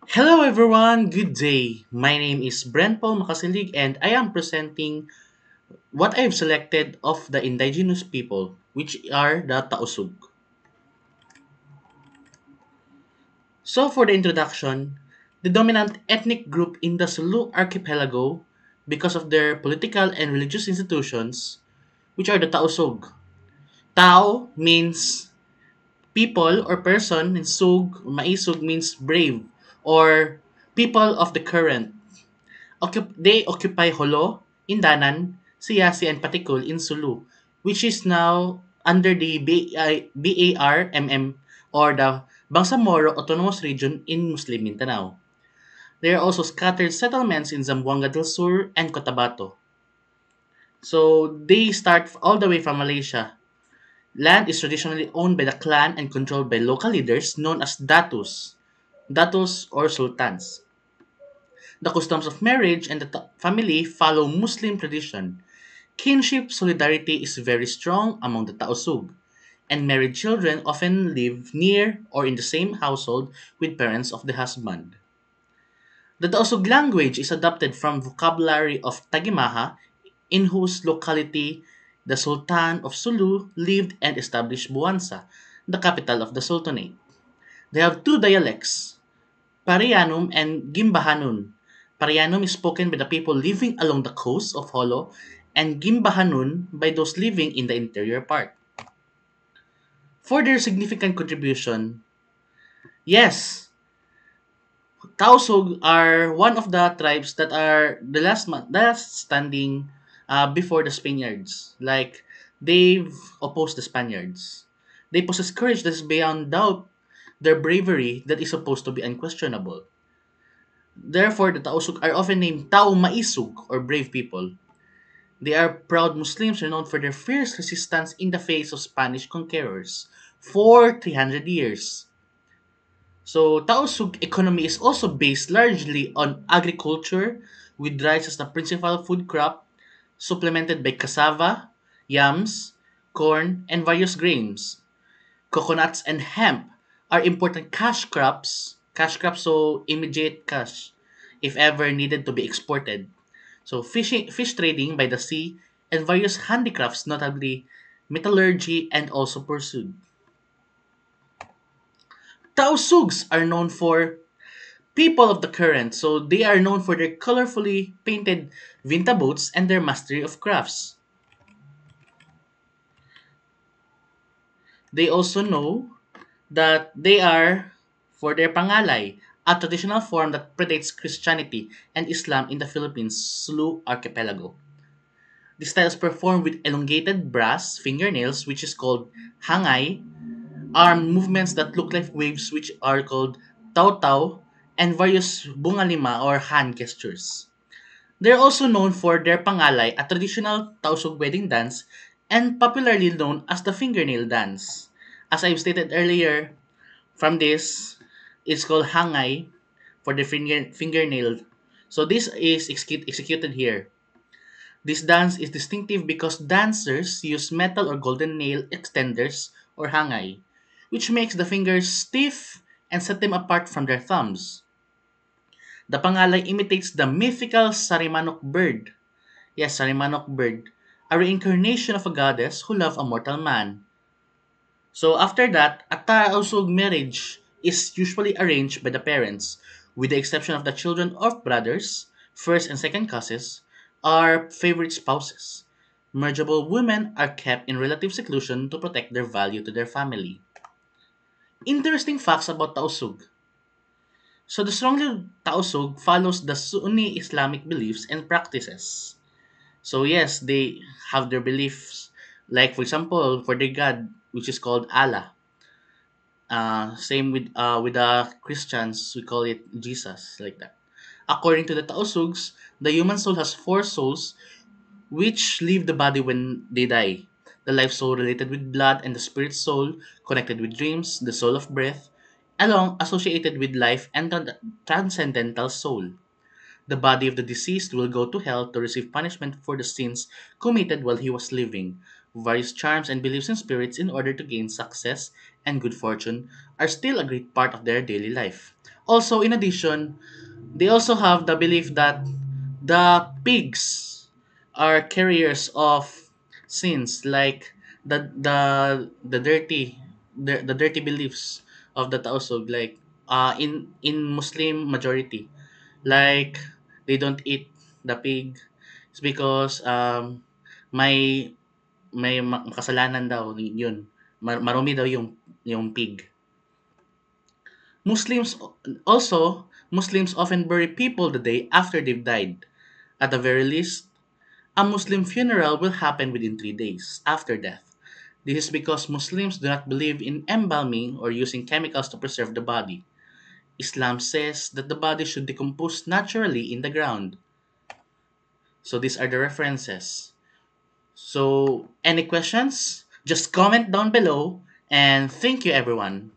Hello everyone, good day. My name is Brent Paul Makasilig and I am presenting what I have selected of the indigenous people, which are the Tausug. So for the introduction, the dominant ethnic group in the Sulu archipelago because of their political and religious institutions, which are the Tausug. Tao means people or person and sug, maisug means brave or people of the current. They occupy Holo, Indanan, Siyasi, and Patikul in Sulu, which is now under the BARMM or the Bangsamoro Autonomous Region in Muslim Mindanao. There are also scattered settlements in Zamboanga del Sur and Cotabato. So they start all the way from Malaysia. Land is traditionally owned by the clan and controlled by local leaders known as datus or sultans. The customs of marriage and the family follow Muslim tradition. Kinship solidarity is very strong among the Tausug, and married children often live near or in the same household with parents of the husband. The Tausug language is adopted from vocabulary of Tagimaha, in whose locality the Sultan of Sulu lived and established Buansa, the capital of the Sultanate. They have two dialects, Parianum and Gimbahanun. Parianum is spoken by the people living along the coast of Holo and Gimbahanun by those living in the interior part. For their significant contribution, yes, Tausug are one of the tribes that are the last standing before the Spaniards. Like they've opposed the Spaniards. They possess courage that is beyond doubt. Their bravery that is supposed to be unquestionable. Therefore, the Tausug are often named Tao Maisug or brave people. They are proud Muslims renowned for their fierce resistance in the face of Spanish conquerors for 300 years. So, Tausug economy is also based largely on agriculture, with rice as the principal food crop, supplemented by cassava, yams, corn, and various grains. Coconuts and hemp are important cash crops, so immediate cash if ever needed to be exported. So fish trading by the sea, and various handicrafts, notably metallurgy and also pursued. Tausugs are known for people of the current, so they are known for their colorfully painted vinta boats and their mastery of crafts. They also know that they are for their pangalay, a traditional form that predates Christianity and Islam in the Philippines Sulu archipelago. The style is performed with elongated brass fingernails, which is called hangay, arm movements that look like waves, which are called taw-taw, and various bungalima or hand gestures. They're also known for their pangalay, a traditional Tausug wedding dance, and popularly known as the fingernail dance. As I've stated earlier, from this, it's called hangay for the fingernail. So this is executed here. This dance is distinctive because dancers use metal or golden nail extenders or hangay, which makes the fingers stiff and set them apart from their thumbs. The pangalay imitates the mythical Sarimanok bird. Yes, Sarimanok bird, a reincarnation of a goddess who loved a mortal man. So after that, a Tausug marriage is usually arranged by the parents, with the exception of the children of brothers, first and second cousins, are favorite spouses. Marriageable women are kept in relative seclusion to protect their value to their family. Interesting facts about Tausug. So the strongly Tausug follows the Sunni Islamic beliefs and practices. So yes, they have their beliefs, like for example, for their God, which is called Allah. Same with the Christians, we call it Jesus, like that. According to the Taosugs, the human soul has four souls which leave the body when they die. The life soul related with blood and the spirit soul connected with dreams, the soul of breath, along associated with life and the transcendental soul. The body of the deceased will go to hell to receive punishment for the sins committed while he was living, various charms and beliefs in spirits in order to gain success and good fortune are still a great part of their daily life. Also, in addition, they also have the belief that the pigs are carriers of sins, like the dirty beliefs of the Tausug, like in Muslim majority, like they don't eat the pig. It's because may kasalanan daw yun. Marumi daw yung pig. Muslims Muslims often bury people the day after they've died. At the very least, a Muslim funeral will happen within 3 days after death. This is because Muslims do not believe in embalming or using chemicals to preserve the body. Islam says that the body should decompose naturally in the ground. So these are the references. So any questions? Just comment down below, and thank you everyone.